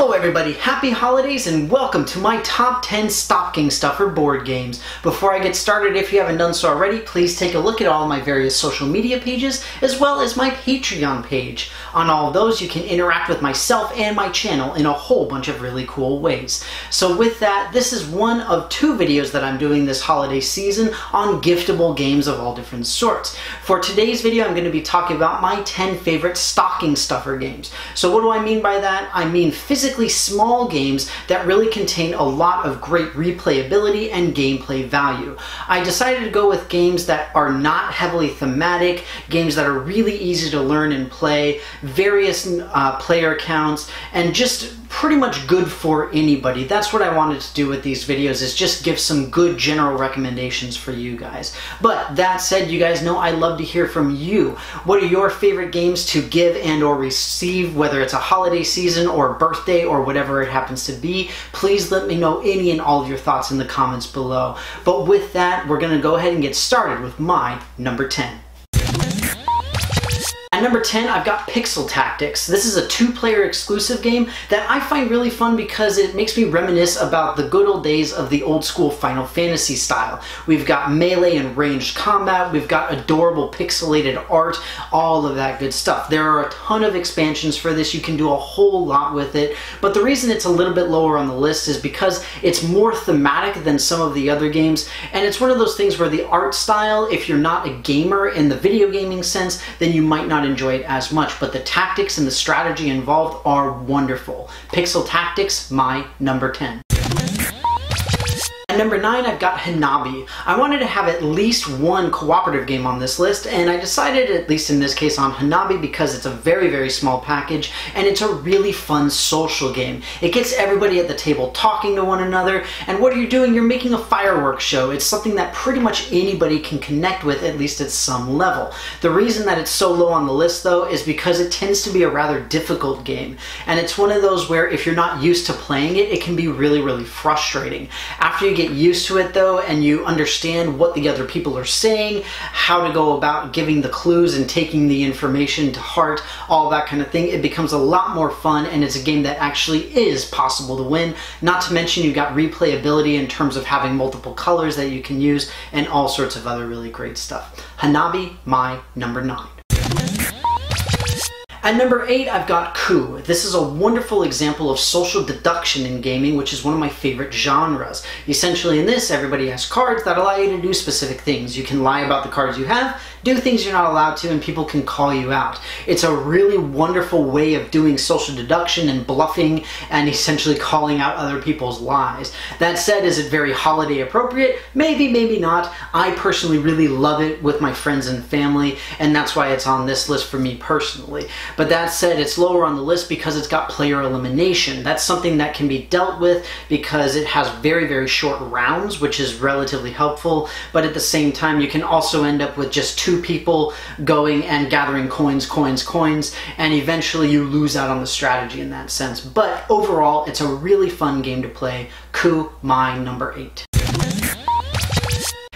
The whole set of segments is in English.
Hello everybody, happy holidays and welcome to my top 10 stocking stuffer board games. Before I get started, if you haven't done so already, please take a look at all my various social media pages as well as my Patreon page. On all of those you can interact with myself and my channel in a whole bunch of really cool ways. So with that, this is one of two videos that I'm doing this holiday season on giftable games of all different sorts. For today's video I'm going to be talking about my 10 favorite stocking stuffer games. So what do I mean by that? I mean physically small games that really contain a lot of great replayability and gameplay value. I decided to go with games that are not heavily thematic, games that are really easy to learn and play, various player counts, and just pretty much good for anybody. That's what I wanted to do with these videos, is just give some good general recommendations for you guys. But that said, you guys know I love to hear from you. What are your favorite games to give and or receive, whether it's a holiday season or birthday or whatever it happens to be? Please let me know any and all of your thoughts in the comments below. But with that, we're going to go ahead and get started with my number 10. At number 10, I've got Pixel Tactics. This is a two-player exclusive game that I find really fun because it makes me reminisce about the good old days of the old school Final Fantasy style. We've got melee and ranged combat, we've got adorable pixelated art, all of that good stuff. There are a ton of expansions for this, you can do a whole lot with it, but the reason it's a little bit lower on the list is because it's more thematic than some of the other games, and it's one of those things where the art style, if you're not a gamer in the video gaming sense, then you might not enjoy it as much, but the tactics and the strategy involved are wonderful. Pixel Tactics, my number 10. At number 9, I've got Hanabi. I wanted to have at least one cooperative game on this list, and I decided, at least in this case, on Hanabi because it's a very, very small package, and it's a really fun social game. It gets everybody at the table talking to one another, and what are you doing? You're making a fireworks show. It's something that pretty much anybody can connect with, at least at some level. The reason that it's so low on the list, though, is because it tends to be a rather difficult game, and it's one of those where if you're not used to playing it, it can be really, really frustrating. After you get used to it though, and you understand what the other people are saying, how to go about giving the clues and taking the information to heart, all that kind of thing, it becomes a lot more fun, and it's a game that actually is possible to win. Not to mention you've got replayability in terms of having multiple colors that you can use and all sorts of other really great stuff. Hanabi, my number 9. At number 8, I've got Coup. This is a wonderful example of social deduction in gaming, which is one of my favorite genres. Essentially in this, everybody has cards that allow you to do specific things. You can lie about the cards you have, do things you're not allowed to, and people can call you out. It's a really wonderful way of doing social deduction and bluffing and essentially calling out other people's lies. That said, is it very holiday appropriate? Maybe, maybe not. I personally really love it with my friends and family, and that's why it's on this list for me personally. But that said, it's lower on the list because it's got player elimination. That's something that can be dealt with because it has very, very short rounds, which is relatively helpful, but at the same time you can also end up with just two people going and gathering coins, and eventually you lose out on the strategy in that sense. But overall, it's a really fun game to play. Coup, my number 8.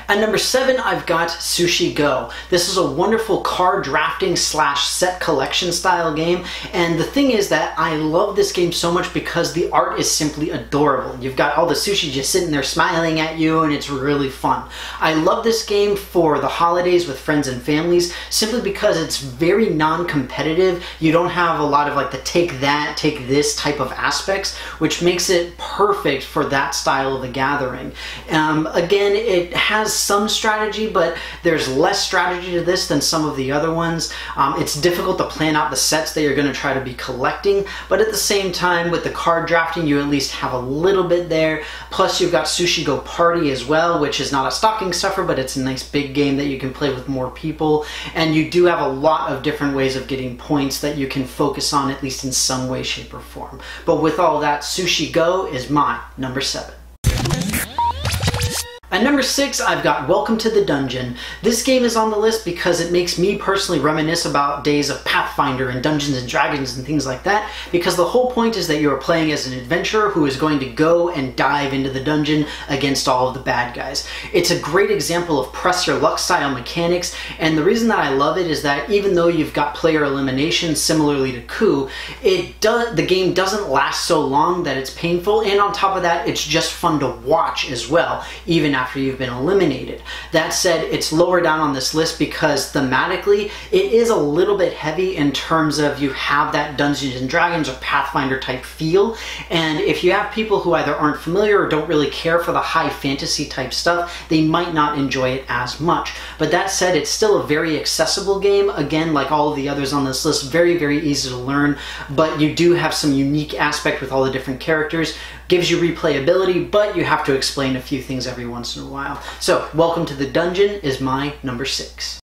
At number 7, I've got Sushi Go. This is a wonderful card drafting / set collection style game, and the thing is that I love this game so much because the art is simply adorable. You've got all the sushi just sitting there smiling at you, and it's really fun. I love this game for the holidays with friends and families simply because it's very non-competitive. You don't have a lot of like the take that, take this type of aspects, which makes it perfect for that style of a gathering. Again, it has some strategy, but there's less strategy to this than some of the other ones. It's difficult to plan out the sets that you're going to try to be collecting, but at the same time with the card drafting you at least have a little bit there. Plus you've got Sushi Go Party as well, which is not a stocking stuffer, but it's a nice big game that you can play with more people, and you do have a lot of different ways of getting points that you can focus on, at least in some way, shape, or form. But with all that, Sushi Go is my number 7. At number 6, I've got Welcome to the Dungeon. This game is on the list because it makes me personally reminisce about days of Pathfinder and Dungeons and Dragons and things like that, because the whole point is that you are playing as an adventurer who is going to go and dive into the dungeon against all of the bad guys. It's a great example of press your luck style mechanics, and the reason that I love it is that even though you've got player elimination similarly to Coup, the game doesn't last so long that it's painful, and on top of that, it's just fun to watch as well, even after you've been eliminated. That said, it's lower down on this list because thematically it is a little bit heavy in terms of you have that Dungeons and Dragons or Pathfinder type feel, and if you have people who either aren't familiar or don't really care for the high fantasy type stuff, they might not enjoy it as much. But that said, it's still a very accessible game. Again, like all of the others on this list, very, very easy to learn, but you do have some unique aspect with all the different characters. Gives you replayability, but you have to explain a few things every once in a while. So, Welcome to the Dungeon is my number 6.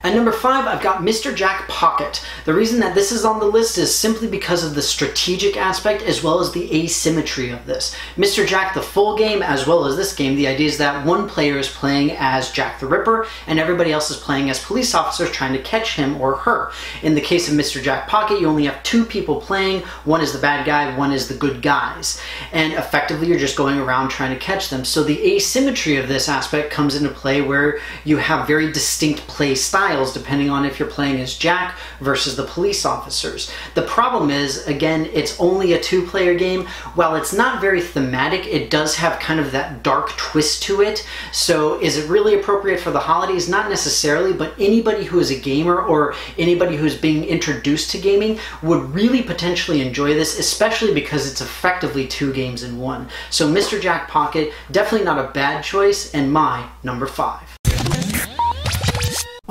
At number 5, I've got Mr. Jack Pocket. The reason that this is on the list is simply because of the strategic aspect as well as the asymmetry of this. Mr. Jack, the full game, as well as this game, the idea is that one player is playing as Jack the Ripper and everybody else is playing as police officers trying to catch him or her. In the case of Mr. Jack Pocket, you only have 2 people playing. One is the bad guy, one is the good guys. And effectively, you're just going around trying to catch them. So the asymmetry of this aspect comes into play where you have very distinct play styles depending on if you're playing as Jack versus the police officers. The problem is, again, it's only a 2-player game. While it's not very thematic, it does have kind of that dark twist to it. So is it really appropriate for the holidays? Not necessarily, but anybody who is a gamer or anybody who's being introduced to gaming would really potentially enjoy this, especially because it's effectively 2 games in one. So Mr. Jack Pocket, definitely not a bad choice, and my number 5.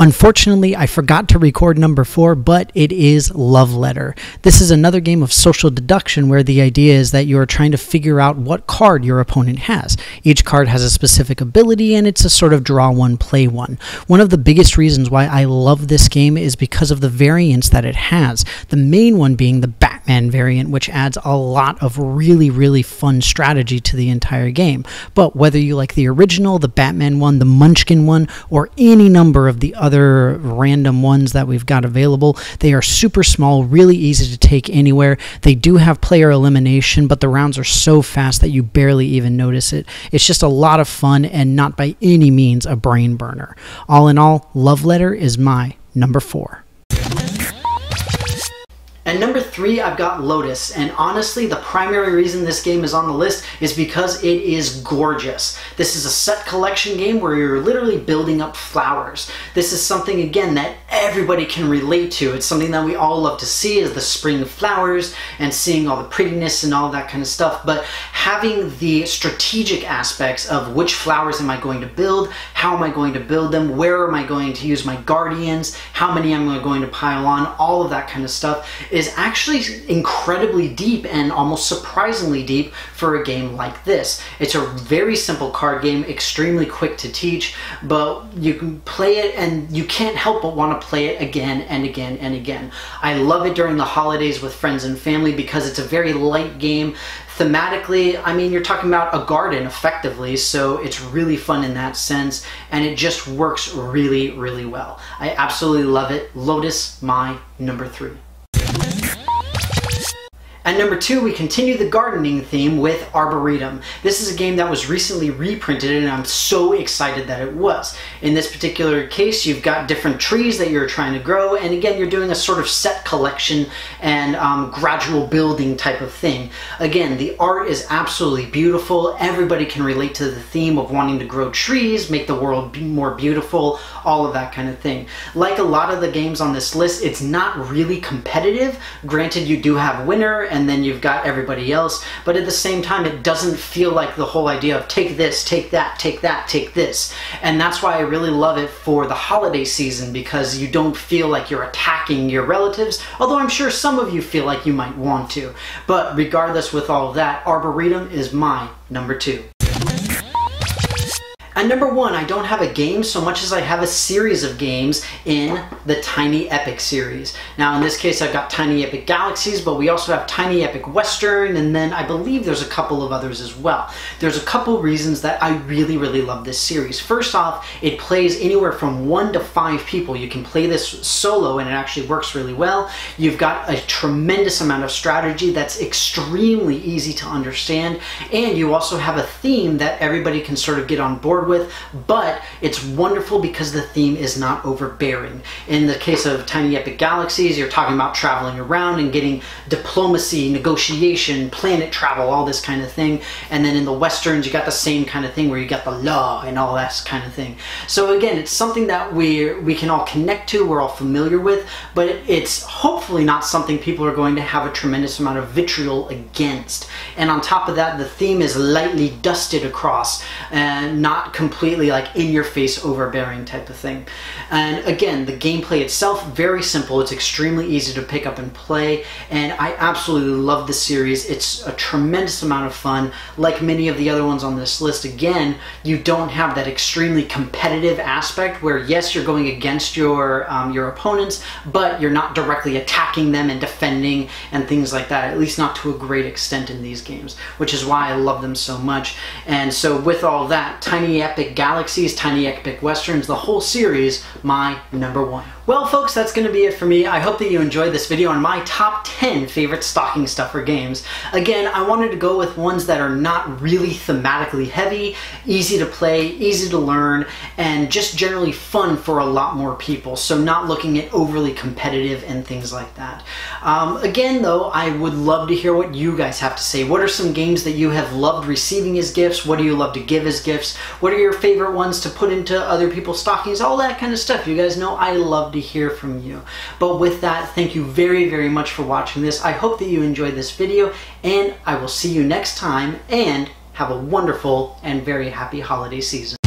Unfortunately, I forgot to record number 4, but it is Love Letter. This is another game of social deduction where the idea is that you are trying to figure out what card your opponent has. Each card has a specific ability, and it's a sort of draw one, play one. One of the biggest reasons why I love this game is because of the variants that it has. The main one being the Batman variant, which adds a lot of really, really fun strategy to the entire game. But whether you like the original, the Batman one, the Munchkin one, or any number of the other random ones that we've got available, they are super small, really easy to take anywhere. They do have player elimination, but the rounds are so fast that you barely even notice it. It's just a lot of fun and not by any means a brain burner. All in all, Love Letter is my number 4. At number 3, I've got Lotus, and honestly, the primary reason this game is on the list is because it is gorgeous. This is a set collection game where you're literally building up flowers. This is something, again, that everybody can relate to. It's something that we all love to see, is the spring of flowers and seeing all the prettiness and all that kind of stuff, but having the strategic aspects of which flowers am I going to build, how am I going to build them, where am I going to use my guardians, how many am I going to pile on, all of that kind of stuff is actually incredibly deep and almost surprisingly deep for a game like this. It's a very simple card game, extremely quick to teach, but you can play it and you can't help but want to play it again and again and again. I love it during the holidays with friends and family because it's a very light game. Thematically, I mean, you're talking about a garden effectively, so it's really fun in that sense, and it just works really, really well. I absolutely love it. Lotus, my number 3. At number 2, we continue the gardening theme with Arboretum. This is a game that was recently reprinted and I'm so excited that it was. In this particular case, you've got different trees that you're trying to grow, and again, you're doing a sort of set collection and gradual building type of thing. Again, the art is absolutely beautiful. Everybody can relate to the theme of wanting to grow trees, make the world be more beautiful, all of that kind of thing. Like a lot of the games on this list, it's not really competitive. Granted, you do have winner and then you've got everybody else, but at the same time it doesn't feel like the whole idea of take this, take that, take that, take this. And that's why I really love it for the holiday season, because you don't feel like you're attacking your relatives, although I'm sure some of you feel like you might want to. But regardless, with all of that, Arboretum is my number 2. At number 1, I don't have a game so much as I have a series of games in the Tiny Epic series. Now in this case I've got Tiny Epic Galaxies, but we also have Tiny Epic Western, and then I believe there's a couple of others as well. There's a couple reasons that I really love this series. First off, it plays anywhere from 1 to 5 people. You can play this solo and it actually works really well. You've got a tremendous amount of strategy that's extremely easy to understand, and you also have a theme that everybody can sort of get on board with, but it's wonderful because the theme is not overbearing. In the case of Tiny Epic Galaxies, you're talking about traveling around and getting diplomacy, negotiation, planet travel, all this kind of thing. And then in the Westerns, you got the same kind of thing where you got the law and all that kind of thing. So again, it's something that we can all connect to, we're all familiar with, but it's hopefully not something people are going to have a tremendous amount of vitriol against. And on top of that, the theme is lightly dusted across and not completely like in your face overbearing type of thing. And again, the gameplay itself, very simple. It's extremely easy to pick up and play, and I absolutely love the series. It's a tremendous amount of fun. Like many of the other ones on this list, again, you don't have that extremely competitive aspect where yes, you're going against your opponents, but you're not directly attacking them and defending and things like that, at least not to a great extent in these games, which is why I love them so much. And so with all that, Tiny Epic Galaxies, Tiny Epic Westerns, the whole series, my number 1. Well folks, that's going to be it for me. I hope that you enjoyed this video on my top 10 favorite stocking stuffer games. Again, I wanted to go with ones that are not really thematically heavy, easy to play, easy to learn, and just generally fun for a lot more people. So not looking at overly competitive and things like that. Again though, I would love to hear what you guys have to say. What are some games that you have loved receiving as gifts? What do you love to give as gifts? What are your favorite ones to put into other people's stockings? All that kind of stuff. You guys know I love to hear from you. But with that, thank you very much for watching this. I hope that you enjoyed this video, and I will see you next time, and have a wonderful and very happy holiday season.